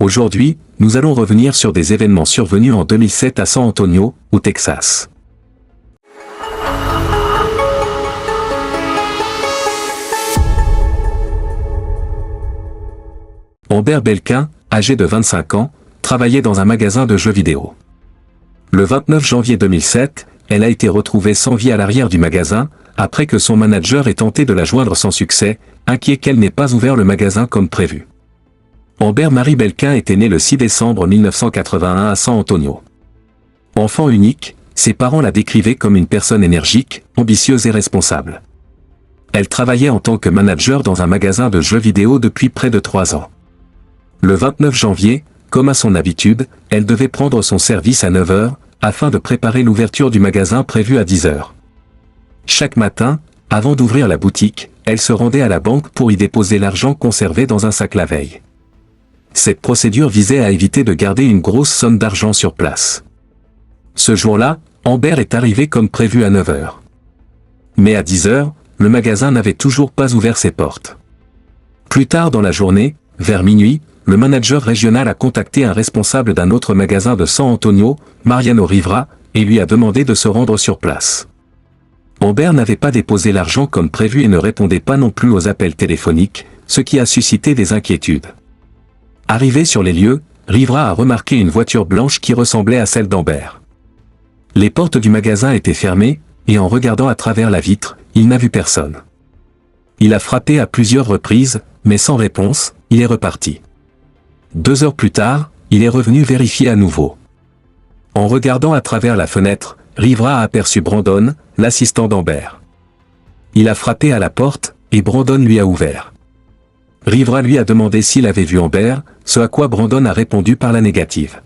Aujourd'hui, nous allons revenir sur des événements survenus en 2007 à San Antonio, au Texas. Amber Belkin, âgée de 25 ans, travaillait dans un magasin de jeux vidéo. Le 29 janvier 2007, elle a été retrouvée sans vie à l'arrière du magasin, après que son manager ait tenté de la joindre sans succès, inquiet qu'elle n'ait pas ouvert le magasin comme prévu. Amber Marie Belkin était née le 6 décembre 1981 à San Antonio. Enfant unique, ses parents la décrivaient comme une personne énergique, ambitieuse et responsable. Elle travaillait en tant que manager dans un magasin de jeux vidéo depuis près de 3 ans. Le 29 janvier, comme à son habitude, elle devait prendre son service à 9 h, afin de préparer l'ouverture du magasin prévue à 10 h. Chaque matin, avant d'ouvrir la boutique, elle se rendait à la banque pour y déposer l'argent conservé dans un sac la veille. Cette procédure visait à éviter de garder une grosse somme d'argent sur place. Ce jour-là, Amber est arrivée comme prévu à 9 h. Mais à 10 h, le magasin n'avait toujours pas ouvert ses portes. Plus tard dans la journée, vers minuit, le manager régional a contacté un responsable d'un autre magasin de San Antonio, Mariano Rivera, et lui a demandé de se rendre sur place. Amber n'avait pas déposé l'argent comme prévu et ne répondait pas non plus aux appels téléphoniques, ce qui a suscité des inquiétudes. Arrivé sur les lieux, Rivera a remarqué une voiture blanche qui ressemblait à celle d'Amber. Les portes du magasin étaient fermées, et en regardant à travers la vitre, il n'a vu personne. Il a frappé à plusieurs reprises, mais sans réponse, il est reparti. 2 heures plus tard, il est revenu vérifier à nouveau. En regardant à travers la fenêtre, Rivera a aperçu Brandon, l'assistant d'Amber. Il a frappé à la porte, et Brandon lui a ouvert. Rivera lui a demandé s'il avait vu Amber, ce à quoi Brandon a répondu par la négative.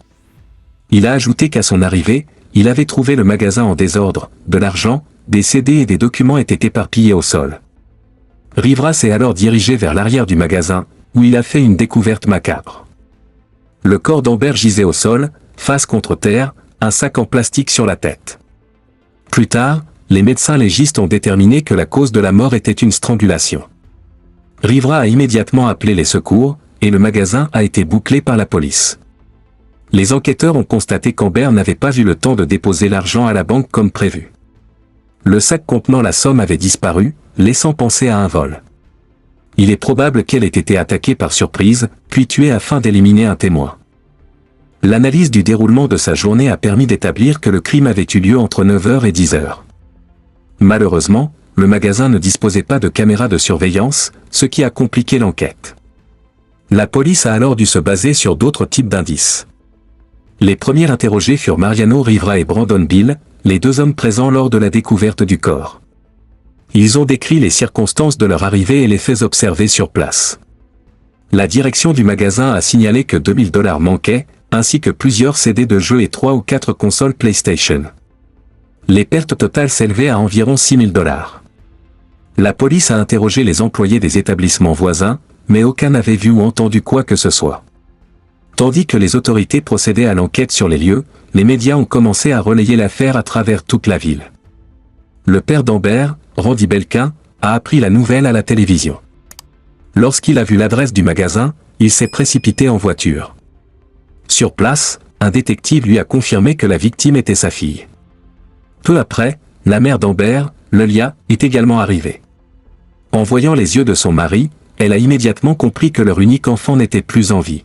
Il a ajouté qu'à son arrivée, il avait trouvé le magasin en désordre, de l'argent, des CD et des documents étaient éparpillés au sol. Rivera s'est alors dirigé vers l'arrière du magasin, où il a fait une découverte macabre. Le corps d'Amber gisait au sol, face contre terre, un sac en plastique sur la tête. Plus tard, les médecins légistes ont déterminé que la cause de la mort était une strangulation. Rivera a immédiatement appelé les secours, et le magasin a été bouclé par la police. Les enquêteurs ont constaté qu'Amber n'avait pas eu le temps de déposer l'argent à la banque comme prévu. Le sac contenant la somme avait disparu, laissant penser à un vol. Il est probable qu'elle ait été attaquée par surprise, puis tuée afin d'éliminer un témoin. L'analyse du déroulement de sa journée a permis d'établir que le crime avait eu lieu entre 9 h et 10 h. Malheureusement, le magasin ne disposait pas de caméras de surveillance, ce qui a compliqué l'enquête. La police a alors dû se baser sur d'autres types d'indices. Les premiers interrogés furent Mariano Rivera et Brandon Bill, les 2 hommes présents lors de la découverte du corps. Ils ont décrit les circonstances de leur arrivée et les faits observés sur place. La direction du magasin a signalé que 2 000 $ manquaient, ainsi que plusieurs CD de jeux et 3 ou 4 consoles PlayStation. Les pertes totales s'élevaient à environ 6 000 $. La police a interrogé les employés des établissements voisins, mais aucun n'avait vu ou entendu quoi que ce soit. Tandis que les autorités procédaient à l'enquête sur les lieux, les médias ont commencé à relayer l'affaire à travers toute la ville. Le père d'Amber, Randy Belkin, a appris la nouvelle à la télévision. Lorsqu'il a vu l'adresse du magasin, il s'est précipité en voiture. Sur place, un détective lui a confirmé que la victime était sa fille. Peu après, la mère d'Amber, Lelia, est également arrivée. En voyant les yeux de son mari, elle a immédiatement compris que leur unique enfant n'était plus en vie.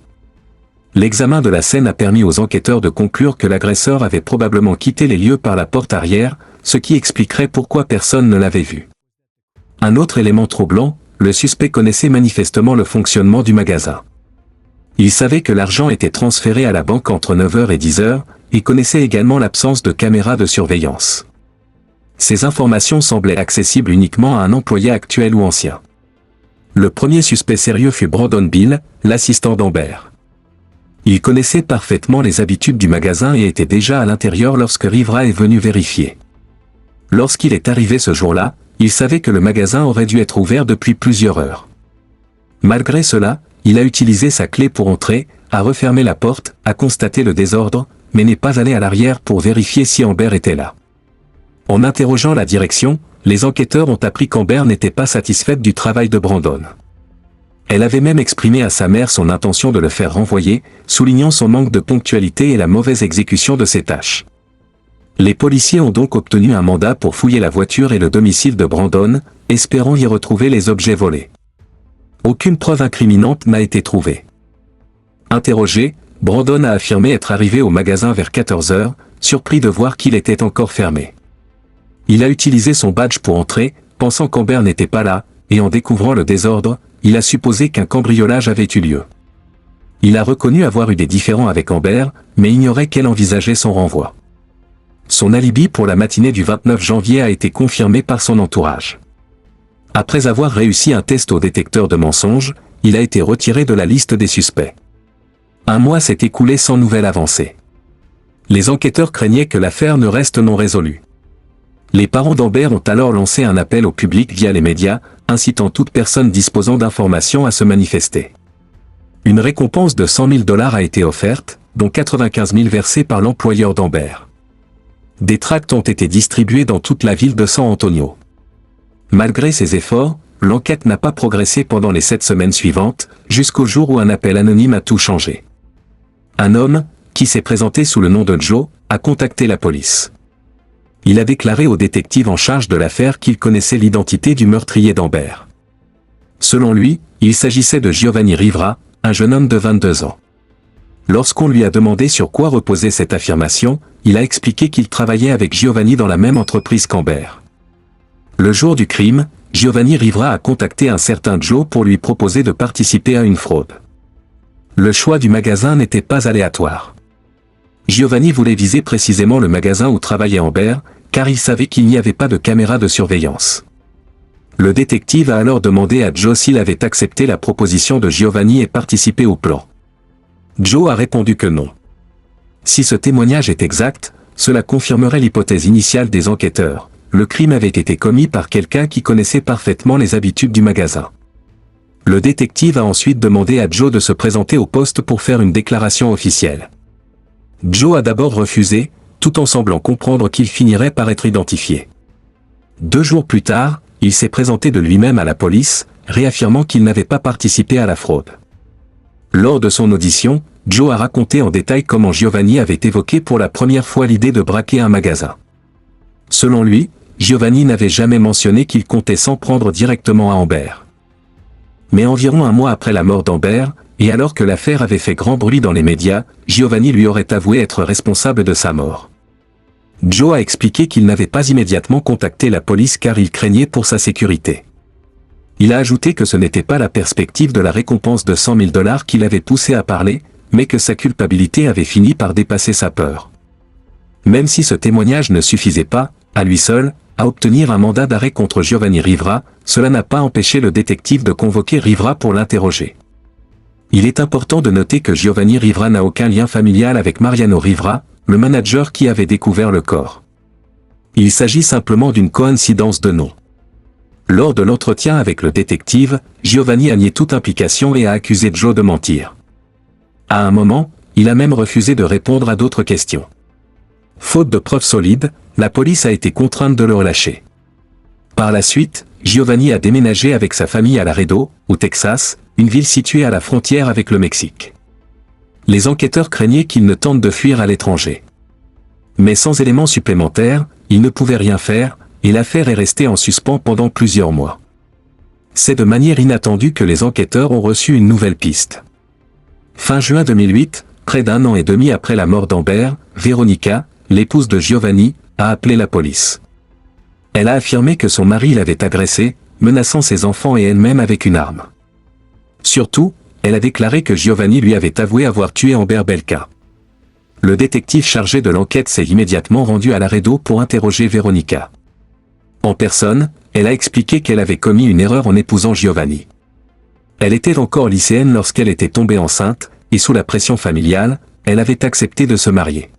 L'examen de la scène a permis aux enquêteurs de conclure que l'agresseur avait probablement quitté les lieux par la porte arrière, ce qui expliquerait pourquoi personne ne l'avait vu. Un autre élément troublant, le suspect connaissait manifestement le fonctionnement du magasin. Il savait que l'argent était transféré à la banque entre 9 h et 10 h, et connaissait également l'absence de caméras de surveillance. Ces informations semblaient accessibles uniquement à un employé actuel ou ancien. Le premier suspect sérieux fut Brandon Bill, l'assistant d'Amber. Il connaissait parfaitement les habitudes du magasin et était déjà à l'intérieur lorsque Rivera est venu vérifier. Lorsqu'il est arrivé ce jour-là, il savait que le magasin aurait dû être ouvert depuis plusieurs heures. Malgré cela, il a utilisé sa clé pour entrer, a refermé la porte, a constaté le désordre, mais n'est pas allé à l'arrière pour vérifier si Amber était là. En interrogeant la direction, les enquêteurs ont appris qu'Amber n'était pas satisfaite du travail de Brandon. Elle avait même exprimé à sa mère son intention de le faire renvoyer, soulignant son manque de ponctualité et la mauvaise exécution de ses tâches. Les policiers ont donc obtenu un mandat pour fouiller la voiture et le domicile de Brandon, espérant y retrouver les objets volés. Aucune preuve incriminante n'a été trouvée. Interrogé, Brandon a affirmé être arrivé au magasin vers 14 h, surpris de voir qu'il était encore fermé. Il a utilisé son badge pour entrer, pensant qu'Amber n'était pas là, et en découvrant le désordre, il a supposé qu'un cambriolage avait eu lieu. Il a reconnu avoir eu des différends avec Amber, mais ignorait qu'elle envisageait son renvoi. Son alibi pour la matinée du 29 janvier a été confirmé par son entourage. Après avoir réussi un test au détecteur de mensonges, il a été retiré de la liste des suspects. Un mois s'est écoulé sans nouvelle avancée. Les enquêteurs craignaient que l'affaire ne reste non résolue. Les parents d'Amber ont alors lancé un appel au public via les médias, incitant toute personne disposant d'informations à se manifester. Une récompense de 100 000 $ a été offerte, dont 95 000 versés par l'employeur d'Amber. Des tracts ont été distribués dans toute la ville de San Antonio. Malgré ces efforts, l'enquête n'a pas progressé pendant les 7 semaines suivantes, jusqu'au jour où un appel anonyme a tout changé. Un homme, qui s'est présenté sous le nom de Joe, a contacté la police. Il a déclaré au détective en charge de l'affaire qu'il connaissait l'identité du meurtrier d'Amber. Selon lui, il s'agissait de Giovanni Rivera, un jeune homme de 22 ans. Lorsqu'on lui a demandé sur quoi reposait cette affirmation, il a expliqué qu'il travaillait avec Giovanni dans la même entreprise qu'Amber. Le jour du crime, Giovanni Rivera a contacté un certain Joe pour lui proposer de participer à une fraude. Le choix du magasin n'était pas aléatoire. Giovanni voulait viser précisément le magasin où travaillait Amber, car il savait qu'il n'y avait pas de caméra de surveillance. Le détective a alors demandé à Joe s'il avait accepté la proposition de Giovanni et participé au plan. Joe a répondu que non. Si ce témoignage est exact, cela confirmerait l'hypothèse initiale des enquêteurs. Le crime avait été commis par quelqu'un qui connaissait parfaitement les habitudes du magasin. Le détective a ensuite demandé à Joe de se présenter au poste pour faire une déclaration officielle. Joe a d'abord refusé, tout en semblant comprendre qu'il finirait par être identifié. 2 jours plus tard, il s'est présenté de lui-même à la police, réaffirmant qu'il n'avait pas participé à la fraude. Lors de son audition, Joe a raconté en détail comment Giovanni avait évoqué pour la première fois l'idée de braquer un magasin. Selon lui, Giovanni n'avait jamais mentionné qu'il comptait s'en prendre directement à Amber. Mais environ un mois après la mort d'Amber, et alors que l'affaire avait fait grand bruit dans les médias, Giovanni lui aurait avoué être responsable de sa mort. Joe a expliqué qu'il n'avait pas immédiatement contacté la police car il craignait pour sa sécurité. Il a ajouté que ce n'était pas la perspective de la récompense de 100 000 $ qui l'avait poussé à parler, mais que sa culpabilité avait fini par dépasser sa peur. Même si ce témoignage ne suffisait pas, à lui seul, à obtenir un mandat d'arrêt contre Giovanni Rivera, cela n'a pas empêché le détective de convoquer Rivera pour l'interroger. Il est important de noter que Giovanni Rivera n'a aucun lien familial avec Mariano Rivera, le manager qui avait découvert le corps. Il s'agit simplement d'une coïncidence de nom. Lors de l'entretien avec le détective, Giovanni a nié toute implication et a accusé Joe de mentir. À un moment, il a même refusé de répondre à d'autres questions. Faute de preuves solides, la police a été contrainte de le relâcher. Par la suite, Giovanni a déménagé avec sa famille à Laredo, au Texas, une ville située à la frontière avec le Mexique. Les enquêteurs craignaient qu'il ne tente de fuir à l'étranger. Mais sans éléments supplémentaires, ils ne pouvaient rien faire, et l'affaire est restée en suspens pendant plusieurs mois. C'est de manière inattendue que les enquêteurs ont reçu une nouvelle piste. Fin juin 2008, près d'1 an et demi après la mort d'Amber, Veronica, l'épouse de Giovanni, a appelé la police. Elle a affirmé que son mari l'avait agressée, menaçant ses enfants et elle-même avec une arme. Surtout, elle a déclaré que Giovanni lui avait avoué avoir tué Amber Belka. Le détective chargé de l'enquête s'est immédiatement rendu à Laredo pour interroger Veronica. En personne, elle a expliqué qu'elle avait commis une erreur en épousant Giovanni. Elle était encore lycéenne lorsqu'elle était tombée enceinte, et sous la pression familiale, elle avait accepté de se marier.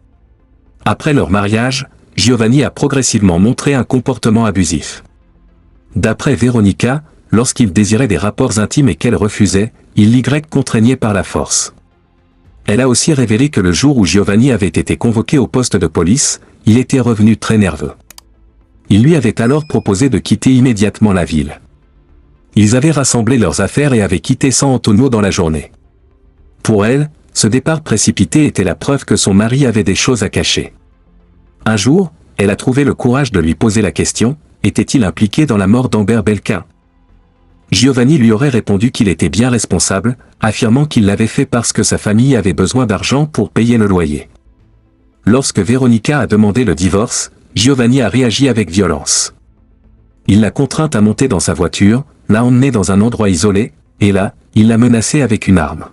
Après leur mariage, Giovanni a progressivement montré un comportement abusif. D'après Veronica, lorsqu'il désirait des rapports intimes et qu'elle refusait, il l'y contraignait par la force. Elle a aussi révélé que le jour où Giovanni avait été convoqué au poste de police, il était revenu très nerveux. Il lui avait alors proposé de quitter immédiatement la ville. Ils avaient rassemblé leurs affaires et avaient quitté San Antonio dans la journée. Pour elle, ce départ précipité était la preuve que son mari avait des choses à cacher. Un jour, elle a trouvé le courage de lui poser la question, était-il impliqué dans la mort d'Amber Belkin? Giovanni lui aurait répondu qu'il était bien responsable, affirmant qu'il l'avait fait parce que sa famille avait besoin d'argent pour payer le loyer. Lorsque Veronica a demandé le divorce, Giovanni a réagi avec violence. Il l'a contrainte à monter dans sa voiture, l'a emmenée dans un endroit isolé, et là, il l'a menacée avec une arme.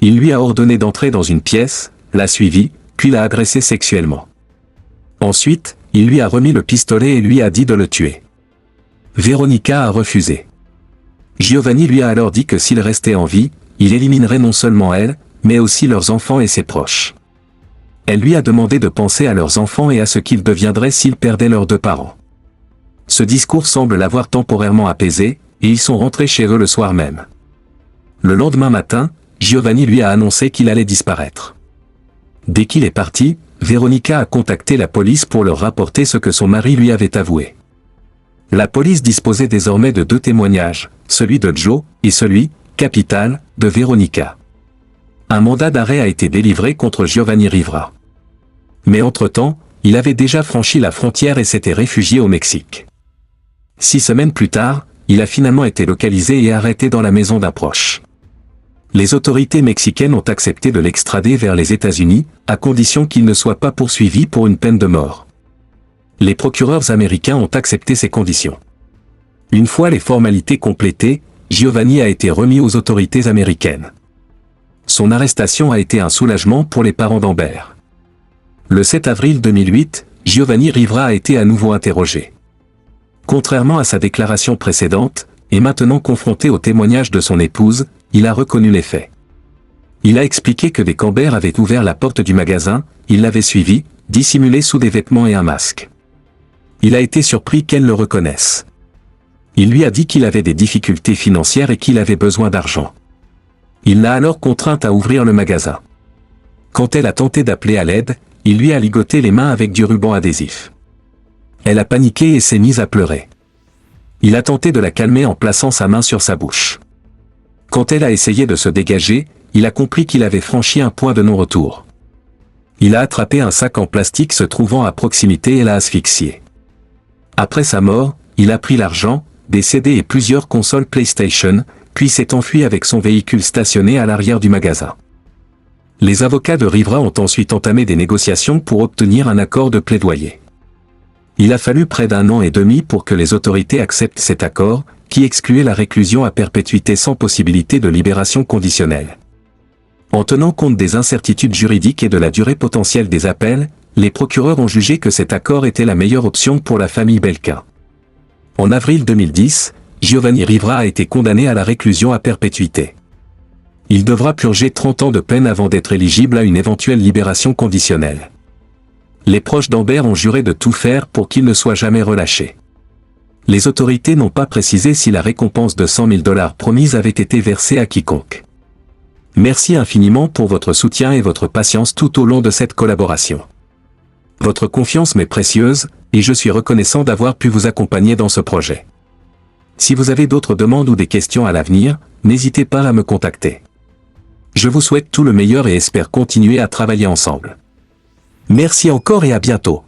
Il lui a ordonné d'entrer dans une pièce, l'a suivie, puis l'a agressée sexuellement. Ensuite, il lui a remis le pistolet et lui a dit de le tuer. Veronica a refusé. Giovanni lui a alors dit que s'il restait en vie, il éliminerait non seulement elle, mais aussi leurs enfants et ses proches. Elle lui a demandé de penser à leurs enfants et à ce qu'ils deviendraient s'ils perdaient leurs deux parents. Ce discours semble l'avoir temporairement apaisé, et ils sont rentrés chez eux le soir même. Le lendemain matin, Giovanni lui a annoncé qu'il allait disparaître. Dès qu'il est parti, Veronica a contacté la police pour leur rapporter ce que son mari lui avait avoué. La police disposait désormais de 2 témoignages, celui de Joe, et celui, capital, de Veronica. Un mandat d'arrêt a été délivré contre Giovanni Rivera. Mais entre-temps, il avait déjà franchi la frontière et s'était réfugié au Mexique. 6 semaines plus tard, il a finalement été localisé et arrêté dans la maison d'un proche. Les autorités mexicaines ont accepté de l'extrader vers les États-Unis, à condition qu'il ne soit pas poursuivi pour une peine de mort. Les procureurs américains ont accepté ces conditions. Une fois les formalités complétées, Giovanni a été remis aux autorités américaines. Son arrestation a été un soulagement pour les parents d'Amber. Le 7 avril 2008, Giovanni Rivera a été à nouveau interrogé. Contrairement à sa déclaration précédente, et maintenant confronté au témoignage de son épouse, il a reconnu les faits. Il a expliqué que dès qu'Amber avait ouvert la porte du magasin, il l'avait suivi, dissimulé sous des vêtements et un masque. Il a été surpris qu'elle le reconnaisse. Il lui a dit qu'il avait des difficultés financières et qu'il avait besoin d'argent. Il l'a alors contrainte à ouvrir le magasin. Quand elle a tenté d'appeler à l'aide, il lui a ligoté les mains avec du ruban adhésif. Elle a paniqué et s'est mise à pleurer. Il a tenté de la calmer en plaçant sa main sur sa bouche. Quand elle a essayé de se dégager, il a compris qu'il avait franchi un point de non-retour. Il a attrapé un sac en plastique se trouvant à proximité et l'a asphyxié. Après sa mort, il a pris l'argent, des CD et plusieurs consoles PlayStation, puis s'est enfui avec son véhicule stationné à l'arrière du magasin. Les avocats de Rivera ont ensuite entamé des négociations pour obtenir un accord de plaidoyer. Il a fallu près d'1 an et demi pour que les autorités acceptent cet accord, qui excluait la réclusion à perpétuité sans possibilité de libération conditionnelle. En tenant compte des incertitudes juridiques et de la durée potentielle des appels, les procureurs ont jugé que cet accord était la meilleure option pour la famille Belkin. En avril 2010, Giovanni Rivera a été condamné à la réclusion à perpétuité. Il devra purger 30 ans de peine avant d'être éligible à une éventuelle libération conditionnelle. Les proches d'Amber ont juré de tout faire pour qu'il ne soit jamais relâché. Les autorités n'ont pas précisé si la récompense de $100 000 promise avait été versée à quiconque. Merci infiniment pour votre soutien et votre patience tout au long de cette collaboration. Votre confiance m'est précieuse, et je suis reconnaissant d'avoir pu vous accompagner dans ce projet. Si vous avez d'autres demandes ou des questions à l'avenir, n'hésitez pas à me contacter. Je vous souhaite tout le meilleur et espère continuer à travailler ensemble. Merci encore et à bientôt.